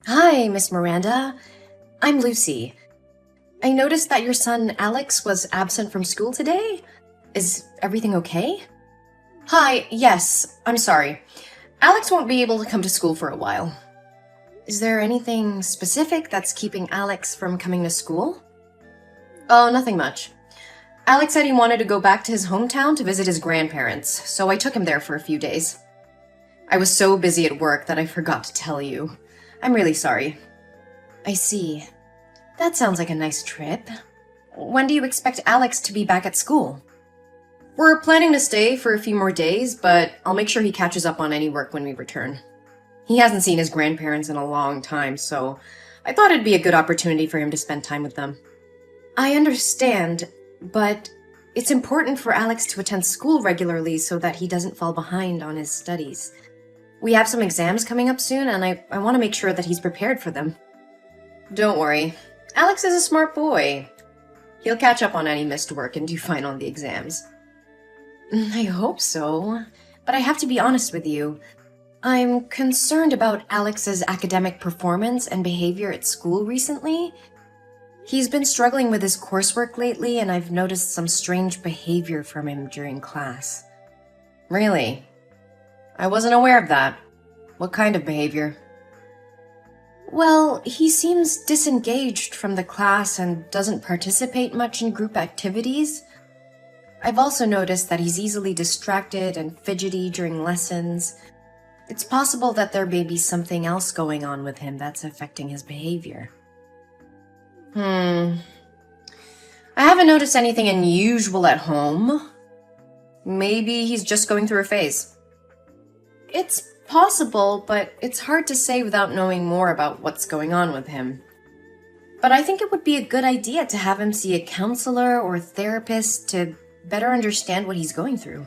Hi, Miss Miranda. I'm Lucy. I noticed that your son Alex was absent from school today. Is everything okay? Hi, yes, I'm sorry. Alex won't be able to come to school for a while. Is there anything specific that's keeping Alex from coming to school? Oh, nothing much. Alex said he wanted to go back to his hometown to visit his grandparents, so I took him there for a few days. I was so busy at work that I forgot to tell you. I'm really sorry. I see. That sounds like a nice trip. When do you expect Alex to be back at school? We're planning to stay for a few more days, but I'll make sure he catches up on any work when we return. He hasn't seen his grandparents in a long time, so I thought it'd be a good opportunity for him to spend time with them. I understand, but it's important for Alex to attend school regularly so that he doesn't fall behind on his studies. We have some exams coming up soon, and I want to make sure that he's prepared for them. Don't worry. Alex is a smart boy. He'll catch up on any missed work and do fine on the exams. I hope so, but I have to be honest with you. I'm concerned about Alex's academic performance and behavior at school recently. He's been struggling with his coursework lately, and I've noticed some strange behavior from him during class. Really? I wasn't aware of that. What kind of behavior? Well, he seems disengaged from the class and doesn't participate much in group activities. I've also noticed that he's easily distracted and fidgety during lessons. It's possible that there may be something else going on with him that's affecting his behavior. I haven't noticed anything unusual at home. Maybe he's just going through a phase. It's possible, but it's hard to say without knowing more about what's going on with him. But I think it would be a good idea to have him see a counselor or therapist to better understand what he's going through.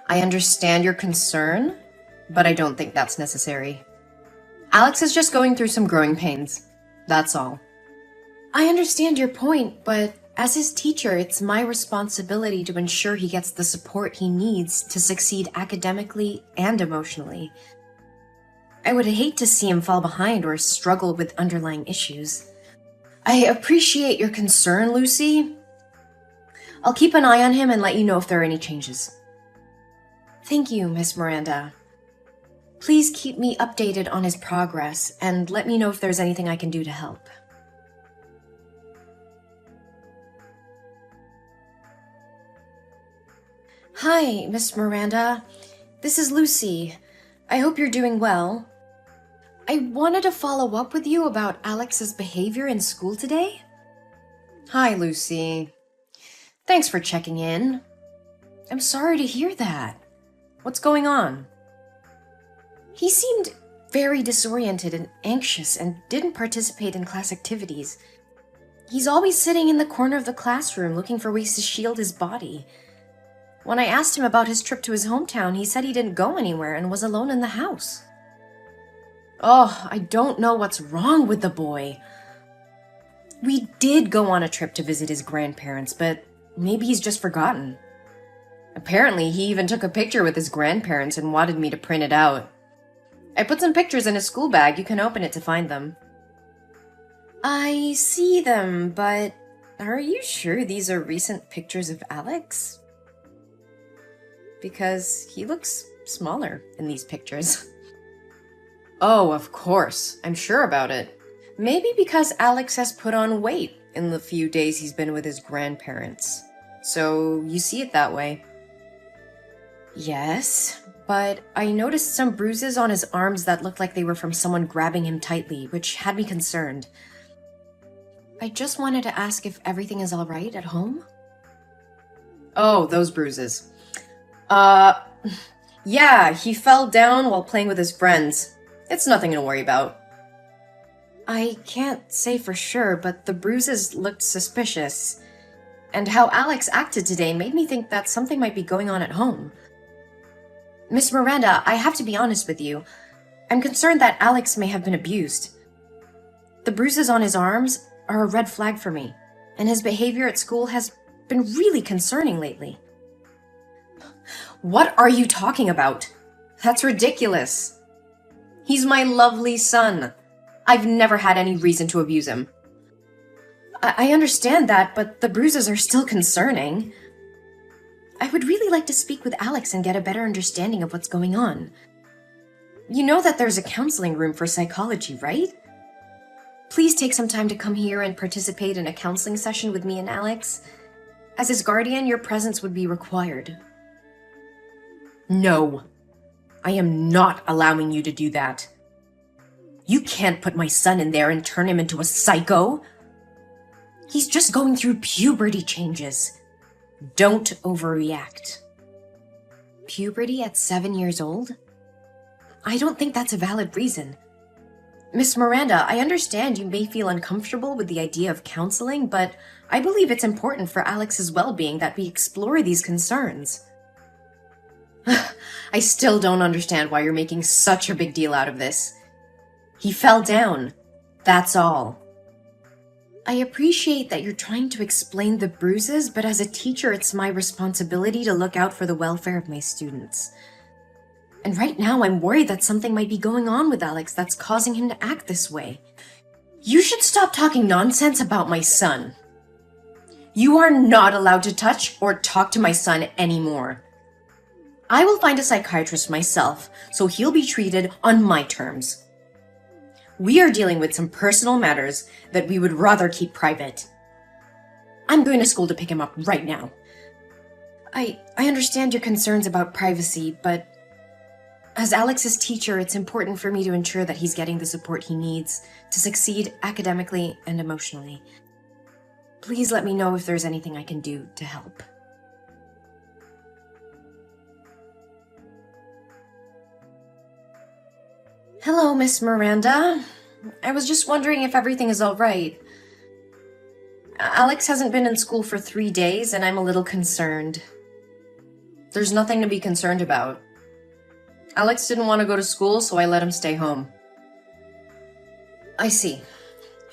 I understand your concern, but I don't think that's necessary. Alex is just going through some growing pains. That's all. I understand your point, but as his teacher, it's my responsibility to ensure he gets the support he needs to succeed academically and emotionally. I would hate to see him fall behind or struggle with underlying issues. I appreciate your concern, Lucy. I'll keep an eye on him and let you know if there are any changes. Thank you, Miss Miranda. Please keep me updated on his progress and let me know if there's anything I can do to help. Hi, Miss Miranda. This is Lucy. I hope you're doing well. I wanted to follow up with you about Alex's behavior in school today. Hi, Lucy. Thanks for checking in. I'm sorry to hear that. What's going on? He seemed very disoriented and anxious and didn't participate in class activities. He's always sitting in the corner of the classroom looking for ways to shield his body. When I asked him about his trip to his hometown, he said he didn't go anywhere and was alone in the house. Oh, I don't know what's wrong with the boy. We did go on a trip to visit his grandparents, but maybe he's just forgotten. Apparently, he even took a picture with his grandparents and wanted me to print it out. I put some pictures in his school bag. You can open it to find them. I see them, but are you sure these are recent pictures of Alex? Because he looks smaller in these pictures. Oh, of course. I'm sure about it. Maybe because Alex has put on weight in the few days he's been with his grandparents. So you see it that way. Yes, but I noticed some bruises on his arms that looked like they were from someone grabbing him tightly, which had me concerned. I just wanted to ask if everything is all right at home. Oh, those bruises. Yeah, he fell down while playing with his friends. It's nothing to worry about. I can't say for sure, but the bruises looked suspicious. And how Alex acted today made me think that something might be going on at home. Miss Miranda, I have to be honest with you. I'm concerned that Alex may have been abused. The bruises on his arms are a red flag for me, and his behavior at school has been really concerning lately. What are you talking about? That's ridiculous. He's my lovely son. I've never had any reason to abuse him. I understand that, but the bruises are still concerning. I would really like to speak with Alex and get a better understanding of what's going on. You know that there's a counseling room for psychology, right? Please take some time to come here and participate in a counseling session with me and Alex. As his guardian, your presence would be required. No, I am not allowing you to do that. You can't put my son in there and turn him into a psycho. He's just going through puberty changes. Don't overreact. Puberty at 7 years old? I don't think that's a valid reason. Miss Miranda, I understand you may feel uncomfortable with the idea of counseling, but I believe it's important for Alex's well-being that we explore these concerns. I still don't understand why you're making such a big deal out of this. He fell down. That's all. I appreciate that you're trying to explain the bruises, but as a teacher, it's my responsibility to look out for the welfare of my students. And right now, I'm worried that something might be going on with Alex that's causing him to act this way. You should stop talking nonsense about my son. You are not allowed to touch or talk to my son anymore. I will find a psychiatrist myself, so he'll be treated on my terms. We are dealing with some personal matters that we would rather keep private. I'm going to school to pick him up right now. I understand your concerns about privacy, but as Alex's teacher, it's important for me to ensure that he's getting the support he needs to succeed academically and emotionally. Please let me know if there's anything I can do to help. Hello, Miss Miranda. I was just wondering if everything is all right. Alex hasn't been in school for 3 days, and I'm a little concerned. There's nothing to be concerned about. Alex didn't want to go to school, so I let him stay home. I see.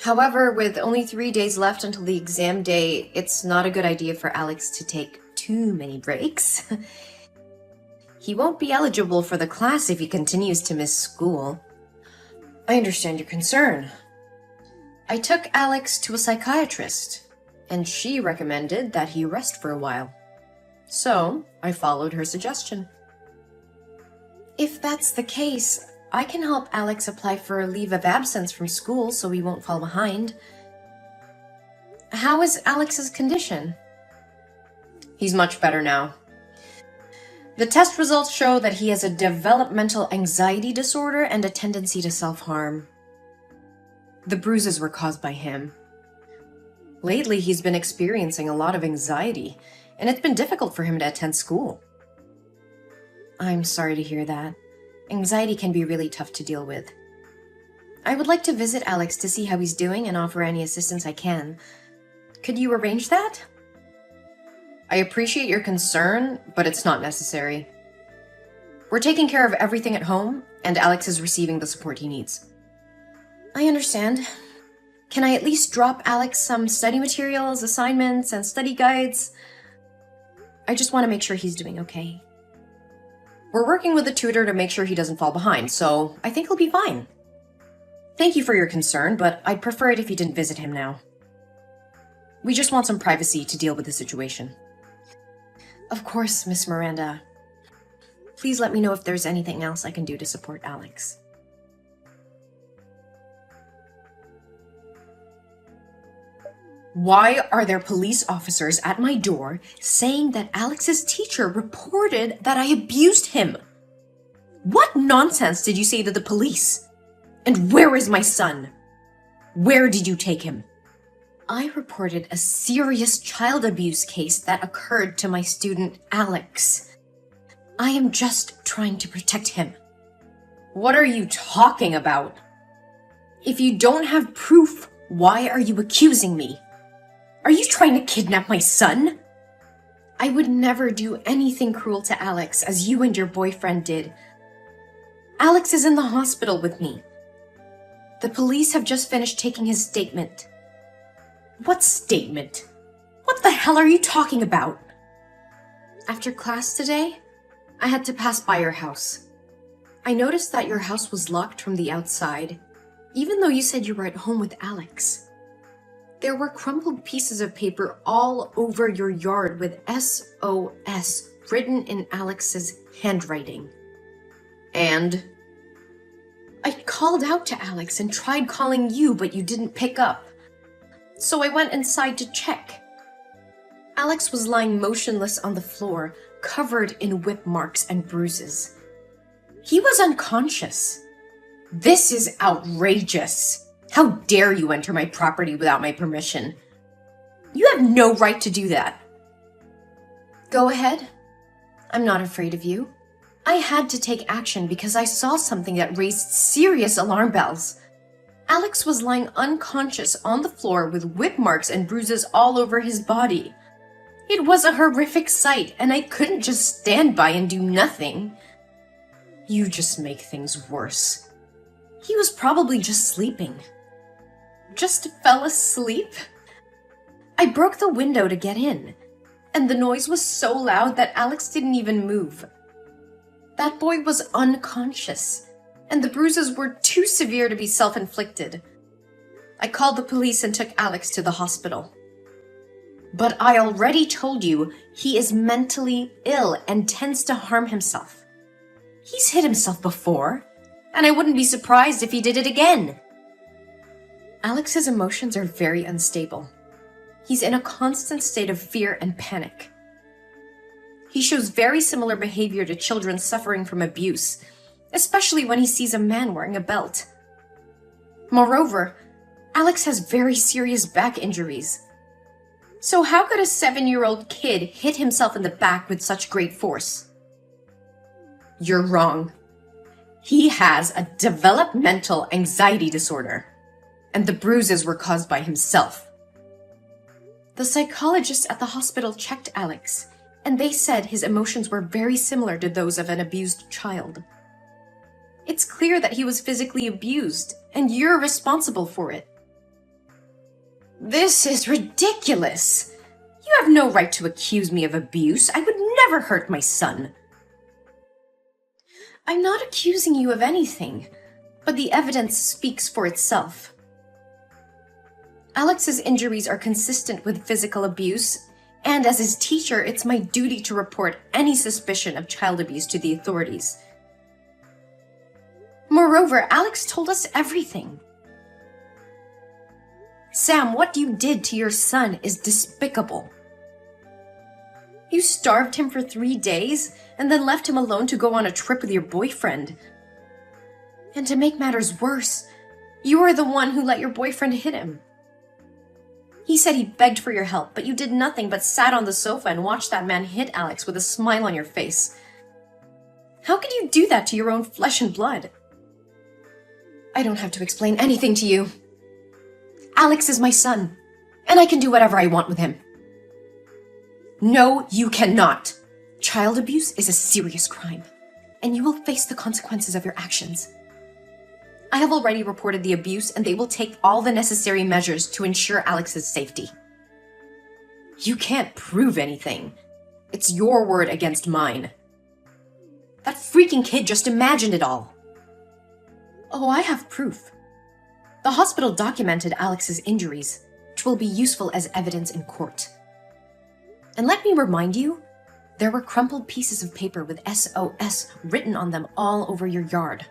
However, with only 3 days left until the exam day, it's not a good idea for Alex to take too many breaks. He won't be eligible for the class if he continues to miss school. I understand your concern. I took Alex to a psychiatrist, and she recommended that he rest for a while. So, I followed her suggestion. If that's the case, I can help Alex apply for a leave of absence from school so he won't fall behind. How is Alex's condition? He's much better now. The test results show that he has a developmental anxiety disorder and a tendency to self-harm. The bruises were caused by him. Lately, he's been experiencing a lot of anxiety, and it's been difficult for him to attend school. I'm sorry to hear that. Anxiety can be really tough to deal with. I would like to visit Alex to see how he's doing and offer any assistance I can. Could you arrange that? I appreciate your concern, but it's not necessary. We're taking care of everything at home, and Alex is receiving the support he needs. I understand. Can I at least drop Alex some study materials, assignments, and study guides? I just want to make sure he's doing okay. We're working with a tutor to make sure he doesn't fall behind, so I think he'll be fine. Thank you for your concern, but I'd prefer it if you didn't visit him now. We just want some privacy to deal with the situation. Of course, Miss Miranda. Please let me know if there's anything else I can do to support Alex. Why are there police officers at my door saying that Alex's teacher reported that I abused him? What nonsense did you say to the police? And where is my son? Where did you take him? I reported a serious child abuse case that occurred to my student Alex. I am just trying to protect him. What are you talking about? If you don't have proof, why are you accusing me? Are you trying to kidnap my son? I would never do anything cruel to Alex as you and your boyfriend did. Alex is in the hospital with me. The police have just finished taking his statement. What statement? What the hell are you talking about? After class today, I had to pass by your house. I noticed that your house was locked from the outside. even though you said you were at home with Alex. There were crumpled pieces of paper all over your yard with SOS written in Alex's handwriting. And I called out to Alex and tried calling you, but you didn't pick up. So I went inside to check. Alex was lying motionless on the floor, covered in whip marks and bruises. He was unconscious. This is outrageous. How dare you enter my property without my permission? You have no right to do that. Go ahead. I'm not afraid of you. I had to take action because I saw something that raised serious alarm bells. Alex was lying unconscious on the floor with whip marks and bruises all over his body. It was a horrific sight, and I couldn't just stand by and do nothing. You just make things worse. He was probably just sleeping. Just fell asleep? I broke the window to get in, and the noise was so loud that Alex didn't even move. That boy was unconscious, and the bruises were too severe to be self-inflicted. I called the police and took Alex to the hospital. But I already told you he is mentally ill and tends to harm himself. He's hit himself before, and I wouldn't be surprised if he did it again. Alex's emotions are very unstable. He's in a constant state of fear and panic. He shows very similar behavior to children suffering from abuse, especially when he sees a man wearing a belt. Moreover, Alex has very serious back injuries. So how could a 7-year-old kid hit himself in the back with such great force? You're wrong. He has a developmental anxiety disorder, and the bruises were caused by himself. The psychologist at the hospital checked Alex, and they said his emotions were very similar to those of an abused child. It's clear that he was physically abused, and you're responsible for it. This is ridiculous! You have no right to accuse me of abuse. I would never hurt my son. I'm not accusing you of anything, but the evidence speaks for itself. Alex's injuries are consistent with physical abuse, and as his teacher, it's my duty to report any suspicion of child abuse to the authorities. Moreover, Alex told us everything. Sam, what you did to your son is despicable. You starved him for 3 days and then left him alone to go on a trip with your boyfriend. And to make matters worse, you were the one who let your boyfriend hit him. He said he begged for your help, but you did nothing but sat on the sofa and watched that man hit Alex with a smile on your face. How could you do that to your own flesh and blood? I don't have to explain anything to you. Alex is my son, and I can do whatever I want with him. No, you cannot. Child abuse is a serious crime, and you will face the consequences of your actions. I have already reported the abuse, and they will take all the necessary measures to ensure Alex's safety. You can't prove anything. It's your word against mine. That freaking kid just imagined it all. Oh, I have proof. The hospital documented Alex's injuries, which will be useful as evidence in court. And let me remind you, there were crumpled pieces of paper with SOS written on them all over your yard.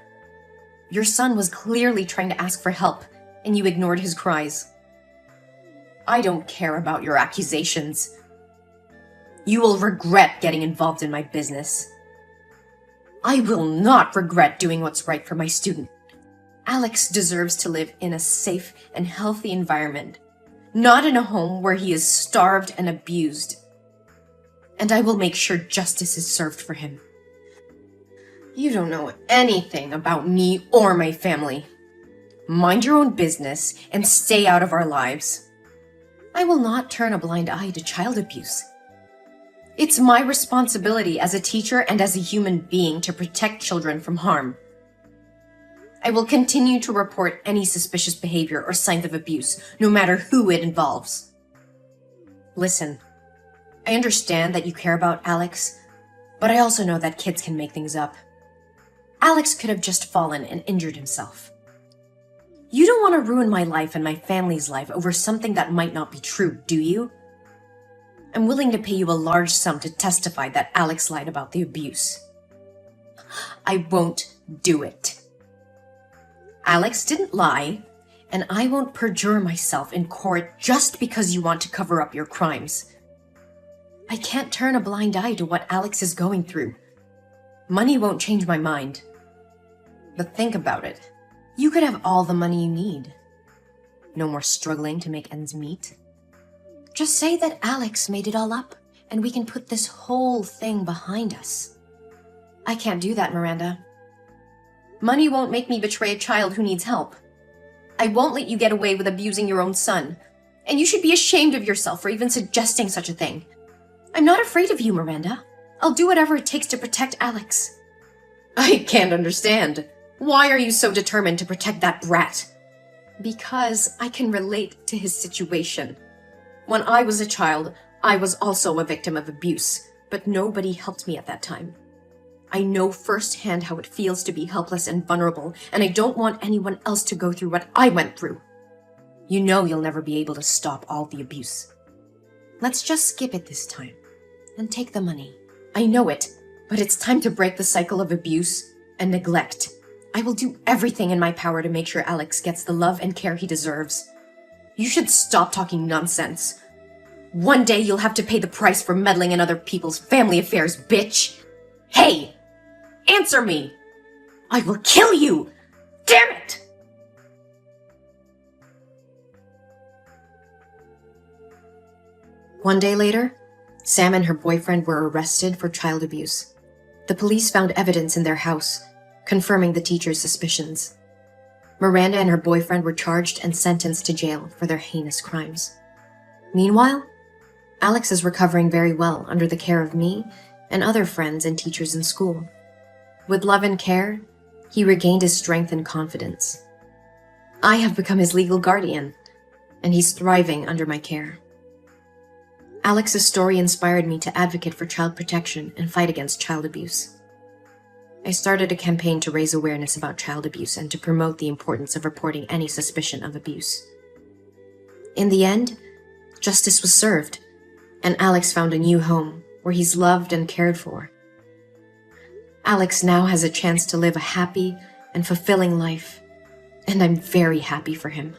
Your son was clearly trying to ask for help, and you ignored his cries. I don't care about your accusations. You will regret getting involved in my business. I will not regret doing what's right for my student. Alex deserves to live in a safe and healthy environment, not in a home where he is starved and abused. And I will make sure justice is served for him. You don't know anything about me or my family. Mind your own business and stay out of our lives. I will not turn a blind eye to child abuse. It's my responsibility as a teacher and as a human being to protect children from harm. I will continue to report any suspicious behavior or signs of abuse, no matter who it involves. Listen, I understand that you care about Alex, but I also know that kids can make things up. Alex could have just fallen and injured himself. You want to ruin my life and my family's life over something that might not be true, do you? I'm willing to pay you a large sum to testify that Alex lied about the abuse. I won't do it. Alex didn't lie, and I won't perjure myself in court just because you want to cover up your crimes. I can't turn a blind eye to what Alex is going through. Money won't change my mind. But think about it. You could have all the money you need. No more struggling to make ends meet. Just say that Alex made it all up, and we can put this whole thing behind us. I can't do that, Miranda. Money won't make me betray a child who needs help. I won't let you get away with abusing your own son, and you should be ashamed of yourself for even suggesting such a thing. I'm not afraid of you, Miranda. I'll do whatever it takes to protect Alex. I can't understand. Why are you so determined to protect that brat? Because I can relate to his situation. When I was a child, I was also a victim of abuse, but nobody helped me at that time. I know firsthand how it feels to be helpless and vulnerable, and I don't want anyone else to go through what I went through. You know you'll never be able to stop all the abuse. Let's just skip it this time, and take the money. I know it, but it's time to break the cycle of abuse and neglect. I will do everything in my power to make sure Alex gets the love and care he deserves. You should stop talking nonsense. One day you'll have to pay the price for meddling in other people's family affairs, bitch! Hey! Answer me! I will kill you! Damn it! One day later, Sam and her boyfriend were arrested for child abuse. The police found evidence in their house, confirming the teacher's suspicions. Miranda and her boyfriend were charged and sentenced to jail for their heinous crimes. Meanwhile, Alex is recovering very well under the care of me and other friends and teachers in school. With love and care, he regained his strength and confidence. I have become his legal guardian, and he's thriving under my care. Alex's story inspired me to advocate for child protection and fight against child abuse. I started a campaign to raise awareness about child abuse and to promote the importance of reporting any suspicion of abuse. In the end, justice was served, and Alex found a new home where he's loved and cared for. Alex now has a chance to live a happy and fulfilling life, and I'm very happy for him.